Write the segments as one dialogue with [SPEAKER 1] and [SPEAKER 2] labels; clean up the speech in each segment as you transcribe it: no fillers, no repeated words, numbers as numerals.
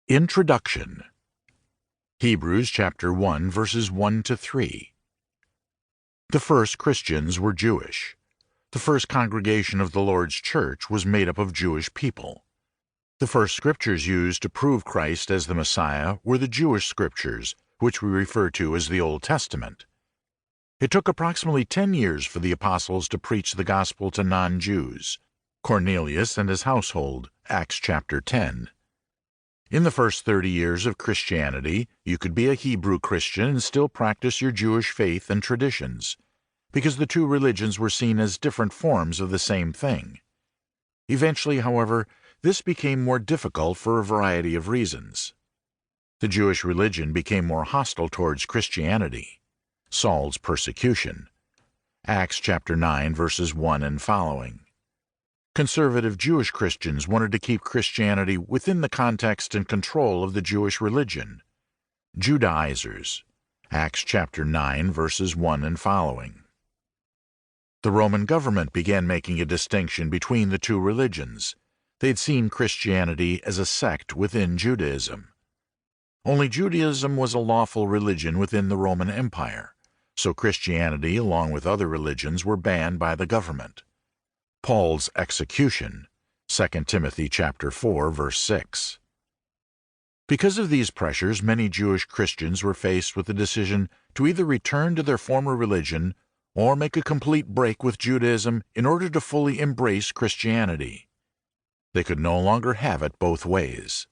[SPEAKER 1] Introduction. Hebrews chapter 1 verses 1 to 3. The first Christians were Jewish. The first congregation of the Lord's church was made up of Jewish people. The first scriptures used to prove Christ as the Messiah were the Jewish scriptures, which we refer to as the Old Testament. It took approximately 10 years for the apostles to preach the gospel to non-Jews. Cornelius and his household, Acts chapter 10. In the first 30 years of Christianity, you could be a Hebrew Christian and still practice your Jewish faith and traditions, because the two religions were seen as different forms of the same thing. Eventually, however, this became more difficult for a variety of reasons. The Jewish religion became more hostile towards Christianity. Saul's persecution. Acts chapter 9 verses 1 and following. Conservative Jewish Christians wanted to keep Christianity within the context and control of the Jewish religion. Judaizers. Acts chapter 9 verses 1 and following. The Roman government began making a distinction between the two religions. They'd seen Christianity as a sect within Judaism. Only Judaism was a lawful religion within the Roman Empire, so Christianity, along with other religions, were banned by the government. Paul's execution, 2 Timothy chapter 4 verse 6. Because of these pressures, many Jewish Christians were faced with the decision to either return to their former religion or make a complete break with Judaism in order to fully embrace Christianity. They could no longer have it both ways.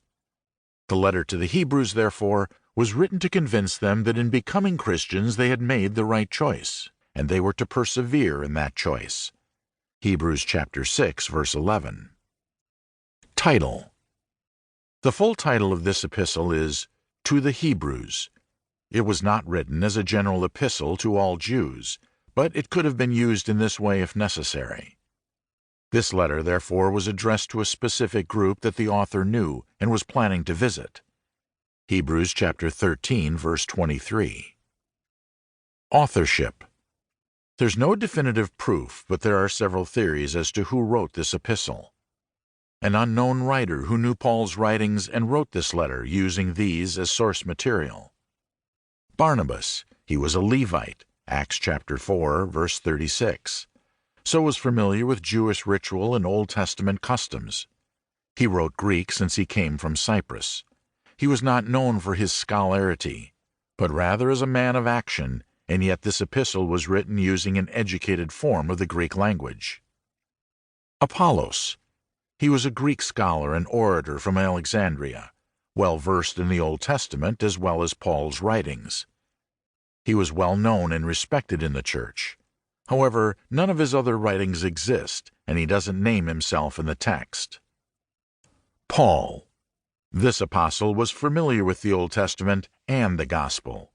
[SPEAKER 1] The letter to the Hebrews, therefore, was written to convince them that in becoming Christians they had made the right choice, and they were to persevere in that choice. Hebrews chapter 6 verse 11. Title. The full title of this epistle is To the Hebrews. It was not written as a general epistle to all Jews, but it could have been used in this way if necessary. This letter, therefore, was addressed to a specific group that the author knew and was planning to visit. Hebrews chapter 13 verse 23. Authorship. There's no definitive proof, but there are several theories as to who wrote this epistle. An unknown writer who knew Paul's writings and wrote this letter using these as source material. Barnabas, he was a Levite, Acts chapter 4, verse 36. So was familiar with Jewish ritual and Old Testament customs. He wrote Greek since he came from Cyprus. He was not known for his scholarity, but rather as a man of action, and yet this epistle was written using an educated form of the Greek language. Apollos. He was a Greek scholar and orator from Alexandria, well versed in the Old Testament as well as Paul's writings. He was well known and respected in the church. However, none of his other writings exist, and he doesn't name himself in the text. Paul. This apostle was familiar with the Old Testament and the Gospel.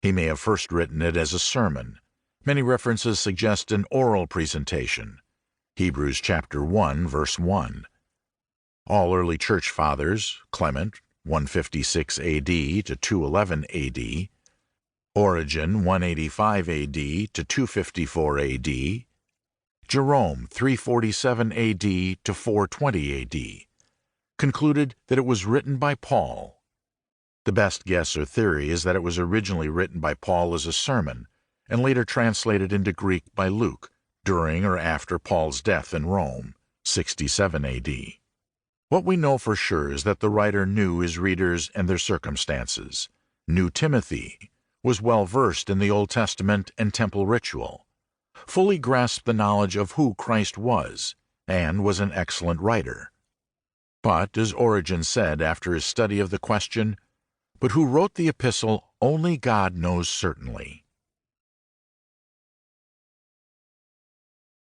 [SPEAKER 1] He may have first written it as a sermon. Many references suggest an oral presentation. Hebrews chapter 1, verse 1. All early church fathers, Clement, 156 A.D. to 211 A.D., Origen, 185 A.D. to 254 A.D., Jerome, 347 A.D. to 420 A.D., concluded that it was written by Paul. The best guess or theory is that it was originally written by Paul as a sermon and later translated into Greek by Luke during or after Paul's death in Rome, 67 A.D. What we know for sure is that the writer knew his readers and their circumstances, knew Timothy, was well versed in the Old Testament and temple ritual, fully grasped the knowledge of who Christ was, and was an excellent writer. But, as Origen said after his study of the question, but who wrote the epistle only God knows certainly.